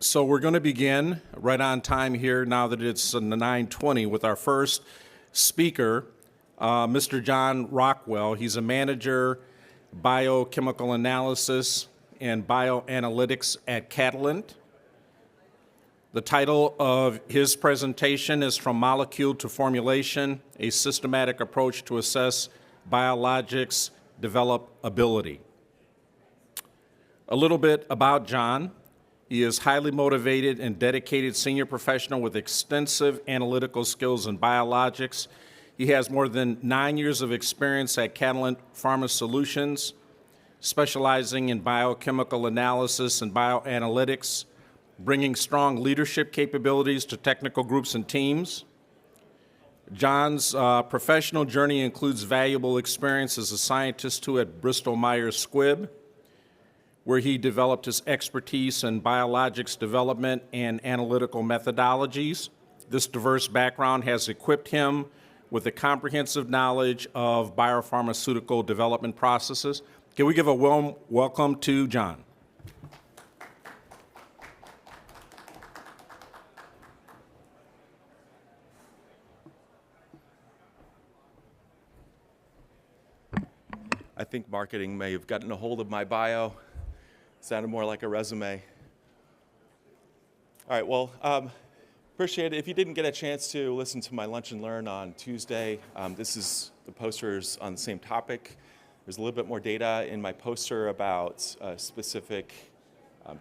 So we're going to begin right on time here now that it's 9:20 with our first speaker, Mr. John Rockwell. He's a manager, biochemical analysis and bioanalytics at Catalent. The title of his presentation is From Molecule to Formulation, a Systematic Approach to Assess Biologics Developability. A little bit about John. He is highly motivated and dedicated senior professional with extensive analytical skills in biologics. He has more than 9 years of experience at Catalent Pharma Solutions, specializing in biochemical analysis and bioanalytics, bringing strong leadership capabilities to technical groups and teams. John's professional journey includes valuable experience as a scientist too at Bristol Myers Squibb, where he developed his expertise in biologics development and analytical methodologies. This diverse background has equipped him with a comprehensive knowledge of biopharmaceutical development processes. Can we give a warm welcome to John? I think marketing may have gotten a hold of my bio. Sounded more like a resume. All right, well, appreciate it. If you didn't get a chance to listen to my Lunch and Learn on Tuesday, this is the posters on the same topic. There's a little bit more data in my poster about specific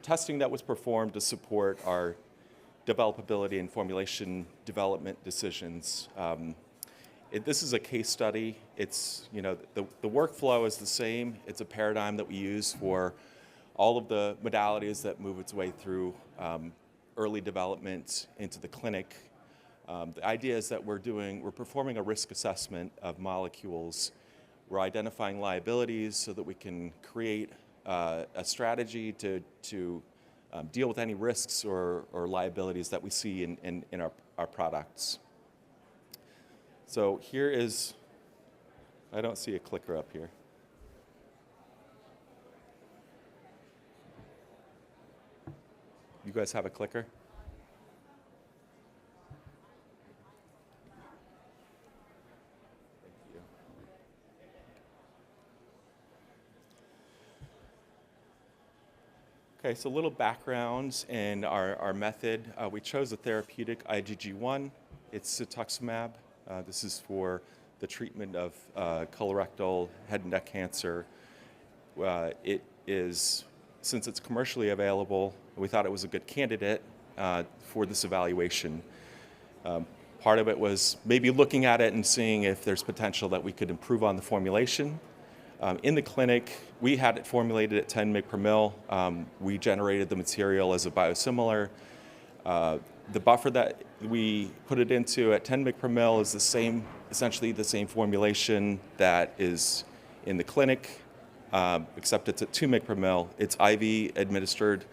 testing that was performed to support our developability and formulation development decisions. This is a case study. It's, the workflow is the same. It's a paradigm that we use for all of the modalities that move its way through early development into the clinic. The idea is that we're performing a risk assessment of molecules. We're identifying liabilities so that we can create a strategy to deal with any risks or liabilities that we see in our products. So here is, I don't see a clicker up here. You guys have a clicker? Thank you. Okay, so a little background in our method. We chose a therapeutic IgG1. It's cetuximab. This is for the treatment of colorectal head and neck cancer. It is, since it's commercially available, we thought it was a good candidate for this evaluation. Part of it was maybe looking at it and seeing if there's potential that we could improve on the formulation. In the clinic, we had it formulated at 10 mg per mil. We generated the material as a biosimilar. The buffer that we put it into at 10 mg per mil is essentially the same formulation that is in the clinic, except it's at 2 mg per mil. It's IV administered,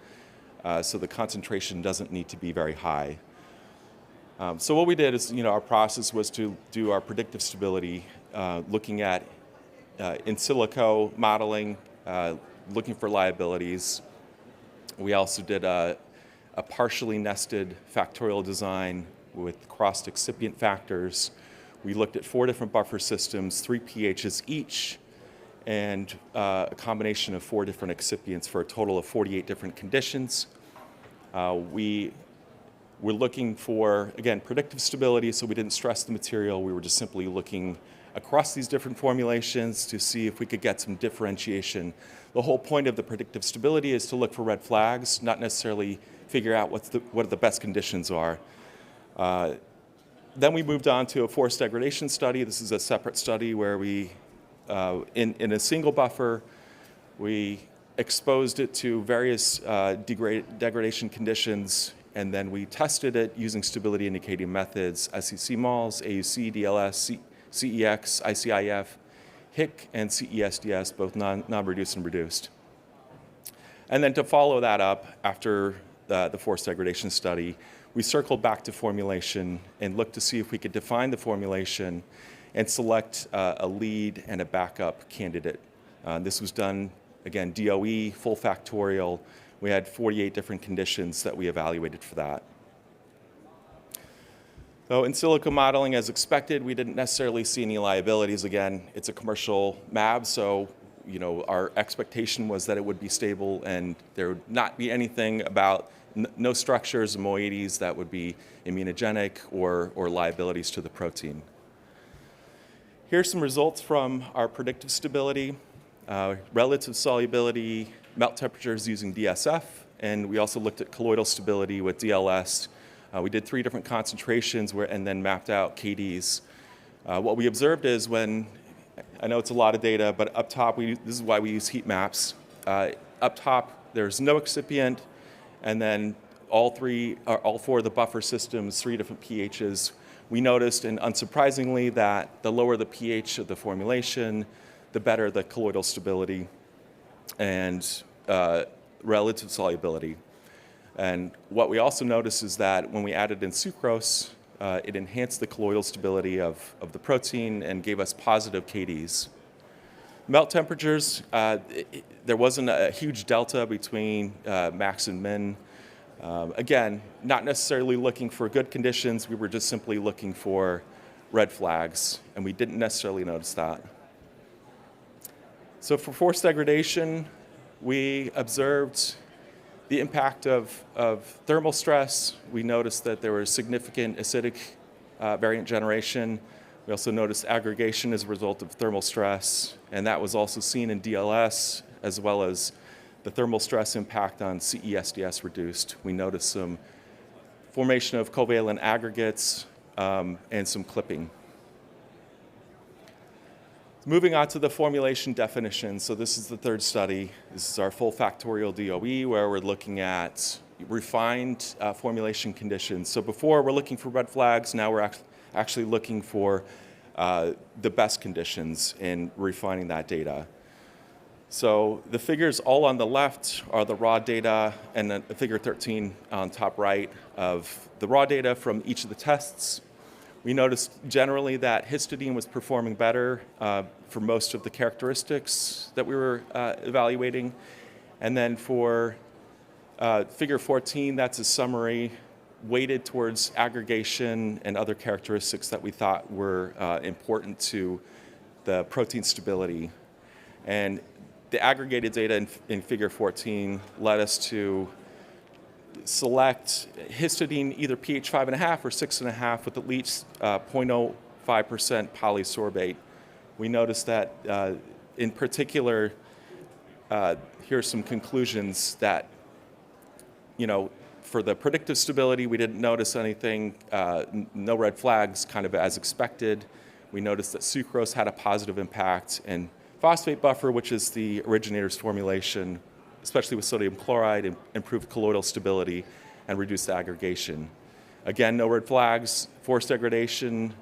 so the concentration doesn't need to be very high. So what we did is, our process was to do our predictive stability, looking at in silico modeling, looking for liabilities. We also did a partially nested factorial design with crossed excipient factors. We looked at 4 different buffer systems, 3 pHs each, and a combination of 4 different excipients for a total of 48 different conditions. We were looking for, again, predictive stability, so we didn't stress the material. We were just simply looking across these different formulations to see if we could get some differentiation. The whole point of the predictive stability is to look for red flags, not necessarily figure out what the best conditions are. Then we moved on to a forced degradation study. This is a separate study where we, in a single buffer, we exposed it to various degradation conditions, and then we tested it using stability indicating methods, SEC-MALS, AUC, DLS, CEX, ICIF, HIC, and CESDS, both non-reduced and reduced. And then to follow that up, after the forced degradation study, we circled back to formulation and looked to see if we could define the formulation and select a lead and a backup candidate. This was done, again, DOE, full factorial. We had 48 different conditions that we evaluated for that. So in silico modeling, as expected, we didn't necessarily see any liabilities. Again, it's a commercial mAb, so our expectation was that it would be stable and there would not be anything about no structures, moieties that would be immunogenic or liabilities to the protein. Here's some results from our predictive stability, relative solubility, melt temperatures using DSF, and we also looked at colloidal stability with DLS. We did 3 different concentrations and then mapped out KDs. What we observed is I know it's a lot of data, but up top, this is why we use heat maps. Up top, there's no excipient, and then all 4 of the buffer systems, 3 different pHs. We noticed, and unsurprisingly, that the lower the pH of the formulation, the better the colloidal stability and relative solubility. And what we also noticed is that when we added in sucrose, it enhanced the colloidal stability of the protein and gave us positive KDs. Melt temperatures, there wasn't a huge delta between max and min. Again, not necessarily looking for good conditions, we were just simply looking for red flags, and we didn't necessarily notice that. So for forced degradation, we observed the impact of thermal stress. We noticed that there was significant acidic variant generation. We also noticed aggregation as a result of thermal stress, and that was also seen in DLS, as well as the thermal stress impact on CE-SDS reduced. We noticed some formation of covalent aggregates and some clipping. Moving on to the formulation definition. So this is the 3rd study. This is our full factorial DOE, where we're looking at refined formulation conditions. So before we're looking for red flags, now we're actually looking for the best conditions in refining that data. So the figures all on the left are the raw data, and then the figure 13 on top right of the raw data from each of the tests. We noticed generally that histidine was performing better for most of the characteristics that we were evaluating. And then for figure 14, that's a summary weighted towards aggregation and other characteristics that we thought were important to the protein stability. And the aggregated data in figure 14 led us to select histidine either pH 5.5 or 6.5 with at least 0.05% polysorbate. We noticed that in particular, here's some conclusions that, for the predictive stability, we didn't notice anything, no red flags, kind of as expected. We noticed that sucrose had a positive impact, and phosphate buffer, which is the originator's formulation, especially with sodium chloride, improved colloidal stability and reduced aggregation. Again, no red flags. Forced degradation,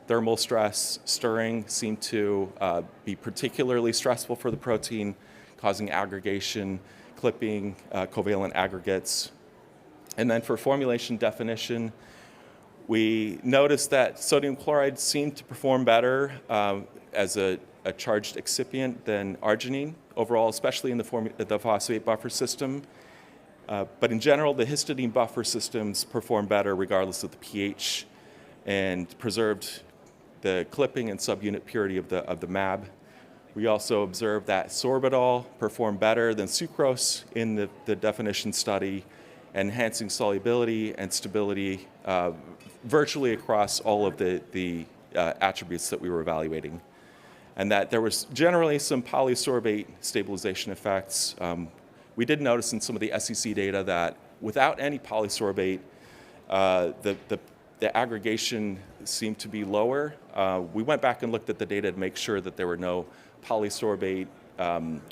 thermal stress, stirring seemed to be particularly stressful for the protein, causing aggregation, clipping, covalent aggregates. And then for formulation definition, we noticed that sodium chloride seemed to perform better as a charged excipient than arginine overall, especially in the phosphate buffer system. But in general, the histidine buffer systems perform better regardless of the pH and preserved the clipping and subunit purity of the mAb. We also observed that sorbitol performed better than sucrose in the definition study, enhancing solubility and stability virtually across all of the attributes that we were evaluating. And that there was generally some polysorbate stabilization effects. We did notice in some of the SEC data that without any polysorbate, the aggregation seemed to be lower. We went back and looked at the data to make sure that there were no polysorbate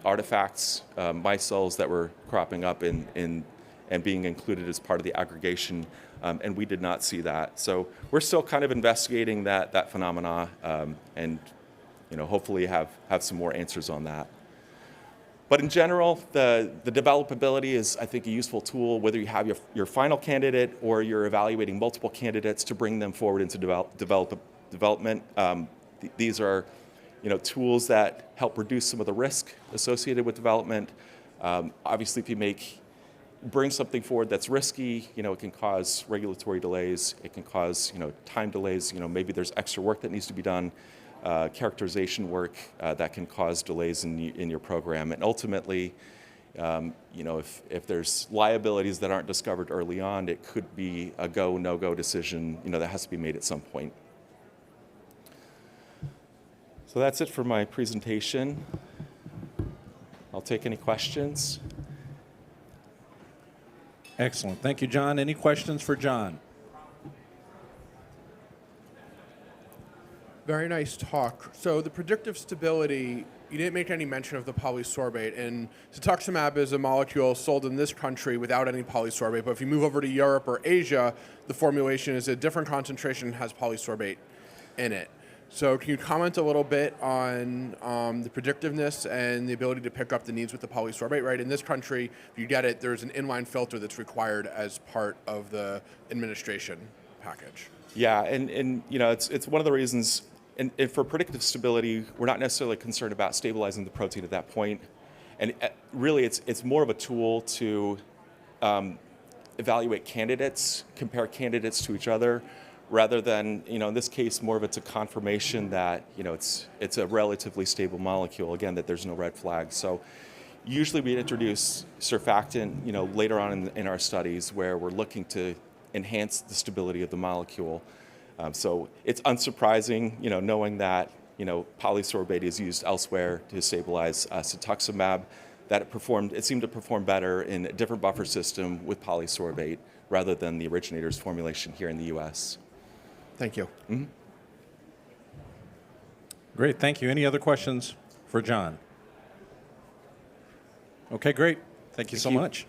artifacts, micelles that were cropping up and being included as part of the aggregation, and we did not see that. So we're still kind of investigating that phenomena, and hopefully have some more answers on that. But in general, the developability is, I think, a useful tool, whether you have your final candidate or you're evaluating multiple candidates to bring them forward into development. These are tools that help reduce some of the risk associated with development, Obviously, if you bring something forward that's risky, it can cause regulatory delays. It can cause, time delays. Maybe there's extra work that needs to be done, characterization work that can cause delays in your program. And ultimately, if there's liabilities that aren't discovered early on, it could be a go, no-go decision, that has to be made at some point. So that's it for my presentation. I'll take any questions. Excellent. Thank you, John. Any questions for John? Very nice talk. So the predictive stability, you didn't make any mention of the polysorbate, and cetuximab is a molecule sold in this country without any polysorbate, but if you move over to Europe or Asia, the formulation is a different concentration and has polysorbate in it. So can you comment a little bit on the predictiveness and the ability to pick up the needs with the polysorbate, right? In this country, if you get it, there's an inline filter that's required as part of the administration package. Yeah, and it's one of the reasons, and for predictive stability, we're not necessarily concerned about stabilizing the protein at that point. And really, it's more of a tool to evaluate candidates, compare candidates to each other, rather than, in this case, more of it's a confirmation that, it's a relatively stable molecule, again, that there's no red flags. So usually we introduce surfactant, later on in our studies where we're looking to enhance the stability of the molecule. So it's unsurprising, knowing that, polysorbate is used elsewhere to stabilize cetuximab, that it seemed to perform better in a different buffer system with polysorbate rather than the originator's formulation here in the US. Thank you. Mm-hmm. Great. Thank you. Any other questions for John? Okay, great. Thank you so much.